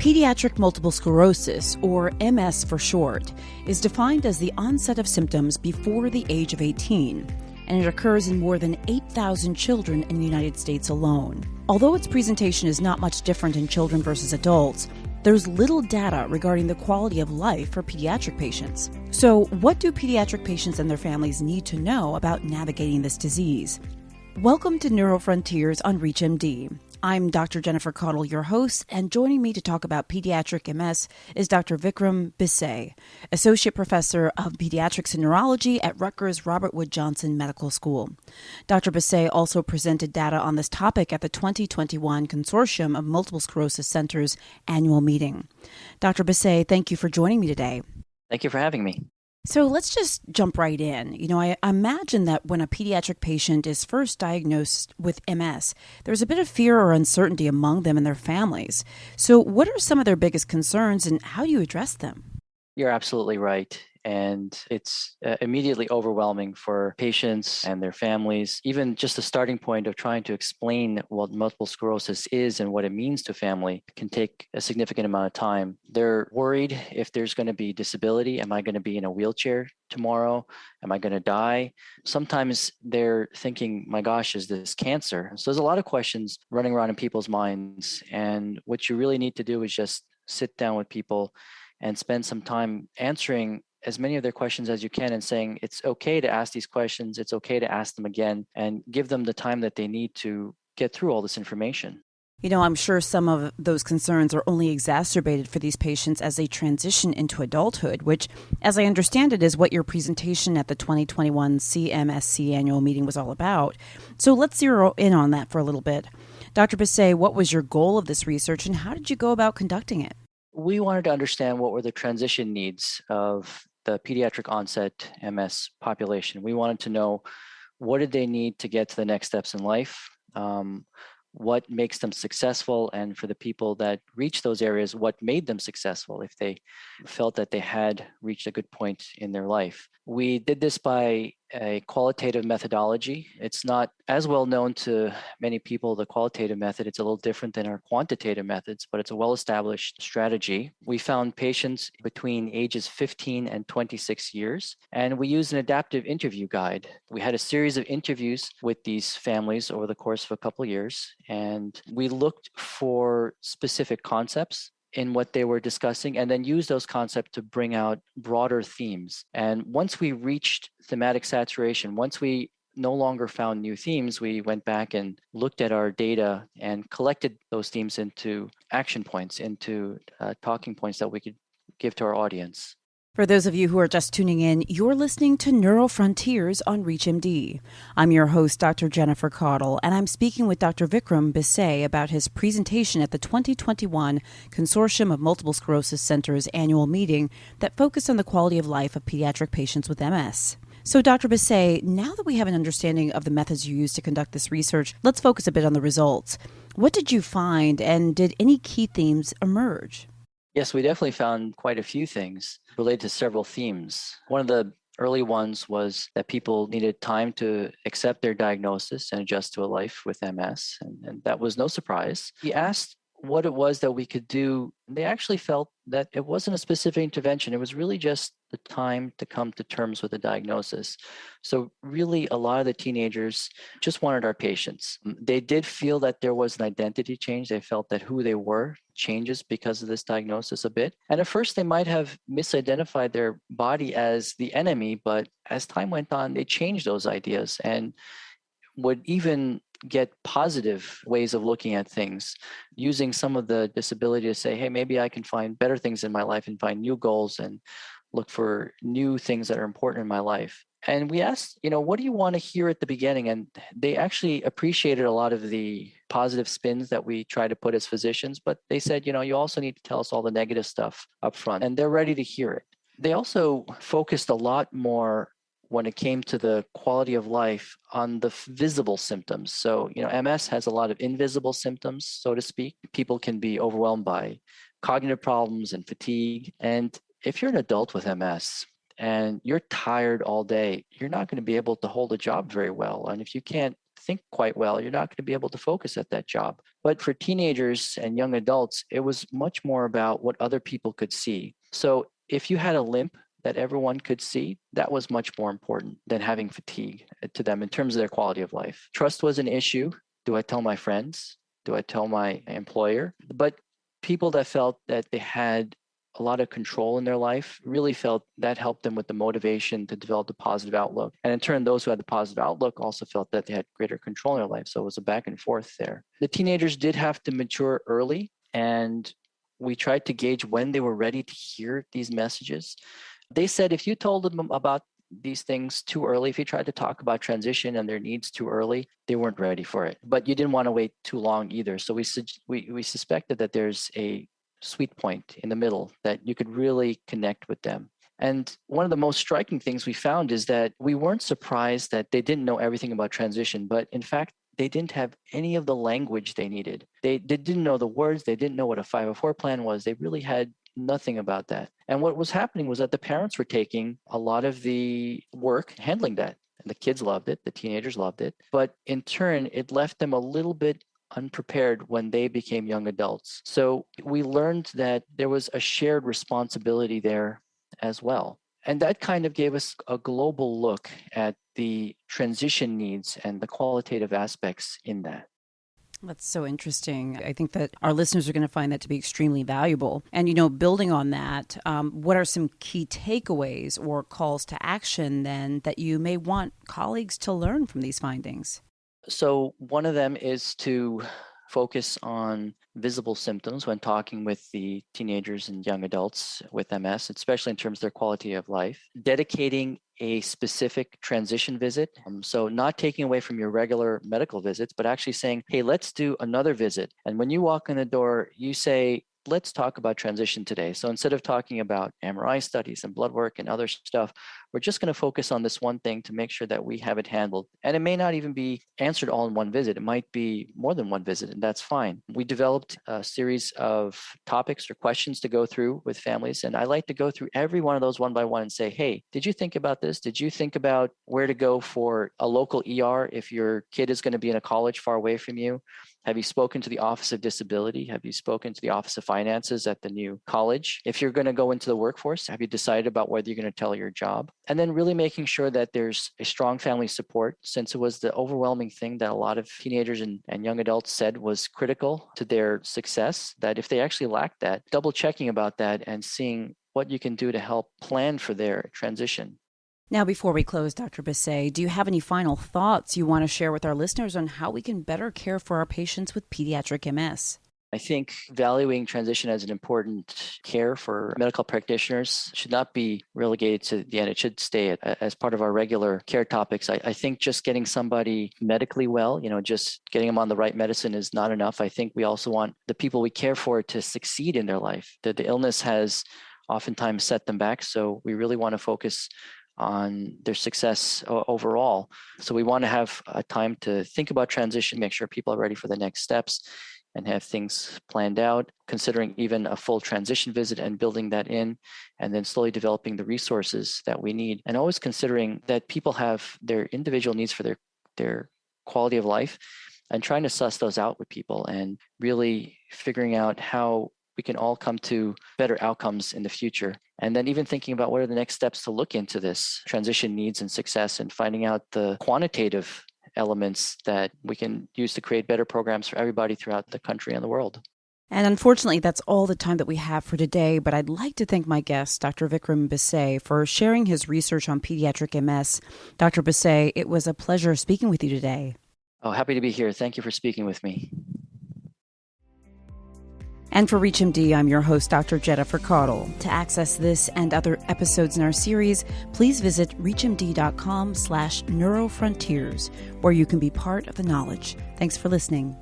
Pediatric multiple sclerosis, or MS for short, is defined as the onset of symptoms before the age of 18, and it occurs in more than 8,000 children in the United States alone. Although its presentation is not much different in children versus adults, there's little data regarding the quality of life for pediatric patients. So, what do pediatric patients and their families need to know about navigating this disease? Welcome to Neurofrontiers on ReachMD. I'm Dr. Jennifer Caudle, your host, and joining me to talk about pediatric MS is Dr. Vikram Bhise, Associate Professor of Pediatrics and Neurology at Rutgers Robert Wood Johnson Medical School. Dr. Bhise also presented data on this topic at the 2021 Consortium of Multiple Sclerosis Centers annual meeting. Dr. Bhise, thank you for joining me today. Thank you for having me. So let's just jump right in. I imagine that when a pediatric patient is first diagnosed with MS, there's a bit of fear or uncertainty among them and their families. So what are some of their biggest concerns and how do you address them? You're absolutely right. And it's immediately overwhelming for patients and their families. Even just the starting point of trying to explain what multiple sclerosis is and what it means to family can take a significant amount of time. They're worried if there's going to be disability. Am I going to be in a wheelchair tomorrow? Am I going to die? Sometimes they're thinking, my gosh, is this cancer? So there's a lot of questions running around in people's minds. And what you really need to do is just sit down with people and spend some time answering as many of their questions as you can and saying it's okay to ask these questions, it's okay to ask them again, and give them the time that they need to get through all this information. I'm sure some of those concerns are only exacerbated for these patients as they transition into adulthood, which, as I understand it, is what your presentation at the 2021 CMSC annual meeting was all about. So let's zero in on that for a little bit. Dr. Bhise, what was your goal of this research and how did you go about conducting it? We wanted to understand what were the transition needs of the pediatric onset MS population. We wanted to know what did they need to get to the next steps in life, what makes them successful, and for the people that reach those areas, what made them successful if they felt that they had reached a good point in their life. We did this by a qualitative methodology. It's not as well known to many people, the qualitative method. It's a little different than our quantitative methods, but it's a well-established strategy. We found patients between ages 15 and 26 years, and we used an adaptive interview guide. We had a series of interviews with these families over the course of a couple of years, and we looked for specific concepts in what they were discussing, and then use those concepts to bring out broader themes. And once we reached thematic saturation, once we no longer found new themes, we went back and looked at our data and collected those themes into action points, into talking points that we could give to our audience. For those of you who are just tuning in, you're listening to Neurofrontiers on ReachMD. I'm your host, Dr. Jennifer Caudle, and I'm speaking with Dr. Vikram Bhise about his presentation at the 2021 Consortium of Multiple Sclerosis Centers annual meeting that focused on the quality of life of pediatric patients with MS. So, Dr. Bhise, now that we have an understanding of the methods you used to conduct this research, let's focus a bit on the results. What did you find, and did any key themes emerge? Yes, we definitely found quite a few things related to several themes. One of the early ones was that people needed time to accept their diagnosis and adjust to a life with MS, and that was no surprise. We asked what it was that we could do. They actually felt that it wasn't a specific intervention. It was really just the time to come to terms with the diagnosis. So really, a lot of the teenagers just wanted our patience. They did feel that there was an identity change. They felt that who they were changes because of this diagnosis a bit. And at first, they might have misidentified their body as the enemy, but as time went on, they changed those ideas and would even get positive ways of looking at things, using some of the disability to say, hey, maybe I can find better things in my life and find new goals and look for new things that are important in my life. And we asked, what do you want to hear at the beginning? And they actually appreciated a lot of the positive spins that we try to put as physicians, but they said, you also need to tell us all the negative stuff up front, and they're ready to hear it. They also focused a lot more when it came to the quality of life on the visible symptoms. So, MS has a lot of invisible symptoms, so to speak. People can be overwhelmed by cognitive problems and fatigue. And if you're an adult with MS and you're tired all day, you're not going to be able to hold a job very well. And if you can't think quite well, you're not going to be able to focus at that job. But for teenagers and young adults, it was much more about what other people could see. So if you had a limp that everyone could see, that was much more important than having fatigue to them in terms of their quality of life. Trust was an issue. Do I tell my friends? Do I tell my employer? But people that felt that they had a lot of control in their life really felt that helped them with the motivation to develop a positive outlook. And in turn, those who had the positive outlook also felt that they had greater control in their life. So it was a back and forth there. The teenagers did have to mature early, and we tried to gauge when they were ready to hear these messages. They said if you told them about these things too early, if you tried to talk about transition and their needs too early, they weren't ready for it. But you didn't want to wait too long either. So we suspected that there's a sweet point in the middle that you could really connect with them. And one of the most striking things we found is that we weren't surprised that they didn't know everything about transition, but in fact, they didn't have any of the language they needed. They didn't know the words. They didn't know what a 504 plan was. They really had nothing about that. And what was happening was that the parents were taking a lot of the work handling that. And the kids loved it. The teenagers loved it. But in turn, it left them a little bit unprepared when they became young adults. So we learned that there was a shared responsibility there as well. And that kind of gave us a global look at the transition needs and the qualitative aspects in that. That's so interesting. I think that our listeners are going to find that to be extremely valuable. And, building on that, what are some key takeaways or calls to action then that you may want colleagues to learn from these findings? So one of them is to focus on visible symptoms when talking with the teenagers and young adults with MS, especially in terms of their quality of life. Dedicating a specific transition visit. So not taking away from your regular medical visits, but actually saying, hey, let's do another visit. And when you walk in the door, you say, let's talk about transition today. So instead of talking about MRI studies and blood work and other stuff, we're just going to focus on this one thing to make sure that we have it handled. And it may not even be answered all in one visit. It might be more than one visit, and that's fine. We developed a series of topics or questions to go through with families. And I like to go through every one of those one by one and say, hey, did you think about this? Did you think about where to go for a local ER if your kid is going to be in a college far away from you? Have you spoken to the Office of Disability? Have you spoken to the Office of Finances at the new college? If you're going to go into the workforce, have you decided about whether you're going to tell your job? And then really making sure that there's a strong family support, since it was the overwhelming thing that a lot of teenagers and young adults said was critical to their success, that if they actually lacked that, double checking about that and seeing what you can do to help plan for their transition. Now, before we close, Dr. Bhise, do you have any final thoughts you want to share with our listeners on how we can better care for our patients with pediatric MS? I think valuing transition as an important care for medical practitioners should not be relegated to the end. It should stay as part of our regular care topics. I think just getting somebody medically well, just getting them on the right medicine is not enough. I think we also want the people we care for to succeed in their life. The illness has oftentimes set them back, so we really want to focus on their success overall. So we want to have a time to think about transition, make sure people are ready for the next steps, and have things planned out, considering even a full transition visit and building that in, and then slowly developing the resources that we need. And always considering that people have their individual needs for their quality of life, and trying to suss those out with people and really figuring out how we can all come to better outcomes in the future. And then even thinking about what are the next steps to look into this transition needs and success, and finding out the quantitative elements that we can use to create better programs for everybody throughout the country and the world. And unfortunately, that's all the time that we have for today, but I'd like to thank my guest, Dr. Vikram Bhise, for sharing his research on pediatric MS. Dr. Bhise, it was a pleasure speaking with you today. Oh, happy to be here. Thank you for speaking with me. And for ReachMD, I'm your host, Dr. Jennifer Caudle. To access this and other episodes in our series, please visit reachmd.com/neurofrontiers, where you can be part of the knowledge. Thanks for listening.